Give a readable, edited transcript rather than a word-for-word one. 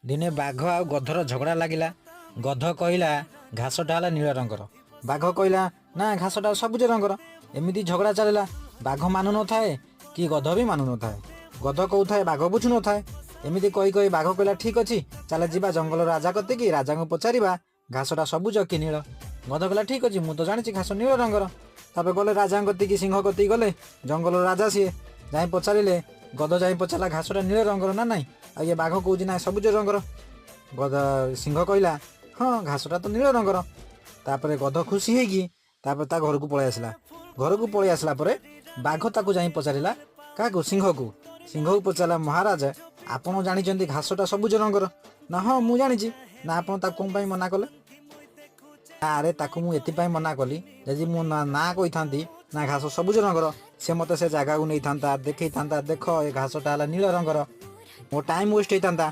ଦିନେ ବାଘ ଆଉ ଗଧର ଝଗଡ଼ା ଲାଗିଲା। ଗଧ କହିଲା ଘାସଟା ହେଲା ନୀଳ ରଙ୍ଗର। ବାଘ କହିଲା ନା ଘାସଟା ସବୁଜ ରଙ୍ଗର। ଏମିତି ଝଗଡ଼ା ଚାଲିଲା। ବାଘ ମାନୁ ନଥାଏ କି ଗଧ ବି ମାନୁ ନଥାଏ। ଗଧ କହୁଥାଏ ବାଘ ବୁଝୁ ନଥାଏ। ଏମିତି କହି କହି ବାଘ କହିଲା ଠିକ୍ ଅଛି, ଚାଲେ ଯିବା ଜଙ୍ଗଲ ରାଜା କତିକି, ରାଜାଙ୍କୁ ପଚାରିବା ଘାସଟା ସବୁଜ କି ନୀଳ। ଗଧ କହିଲା ଠିକ୍ ଅଛି, ମୁଁ ତ ଜାଣିଛି ଘାସ ନୀଳ ରଙ୍ଗର। ତାପରେ ଗଲେ ରାଜାଙ୍କ କତିକି, ସିଂହ କତିକି ଗଲେ। ଜଙ୍ଗଲର ରାଜା ସିଏ ଯାଇ ପଚାରିଲେ, ଗଧ ଯାଇ ପଚାରିଲା ଘାସଟା ନୀଳ ରଙ୍ଗର ନା ନାଇଁ, ଆଉ ଇଏ ବାଘ କହୁଛି ନାଇଁ ସବୁଜ ରଙ୍ଗର। ସିଂହ କହିଲା ହଁ ଘାସଟା ତ ନୀଳ ରଙ୍ଗର। ତାପରେ ଗଧ ଖୁସି ହେଇକି ତାପରେ ତା ଘରକୁ ପଳେଇ ଆସିଲା। ଘରକୁ ପଳେଇ ଆସିଲା ପରେ ବାଘ ତାକୁ ଯାଇ ପଚାରିଲା, କାହାକୁ? ସିଂହକୁ। ସିଂହକୁ ପଚାରିଲା ମହାରାଜ, ଆପଣ ଜାଣିଛନ୍ତି ଘାସଟା ସବୁଜ ରଙ୍ଗର? ନା ହଁ ମୁଁ ଜାଣିଛି। ନା ଆପଣ ତାକୁ କ'ଣ ପାଇଁ ମନା କଲେ? ଆରେ ତାକୁ ମୁଁ ଏଥିପାଇଁ ମନା କଲି, ଯଦି ମୁଁ ନା କହିଥାନ୍ତି ନା ଘାସ ସବୁଜ ରଙ୍ଗର, ସେ ମୋତେ ସେ ଜାଗାକୁ ନେଇଥାନ୍ତା, ଦେଖେଇଥାନ୍ତା ଦେଖ ଏ ଘାସଟା ହେଲା ନୀଳ ରଙ୍ଗର। ମୋ ଟାଇମ୍ ୱେଷ୍ଟ ହେଇଥାନ୍ତା।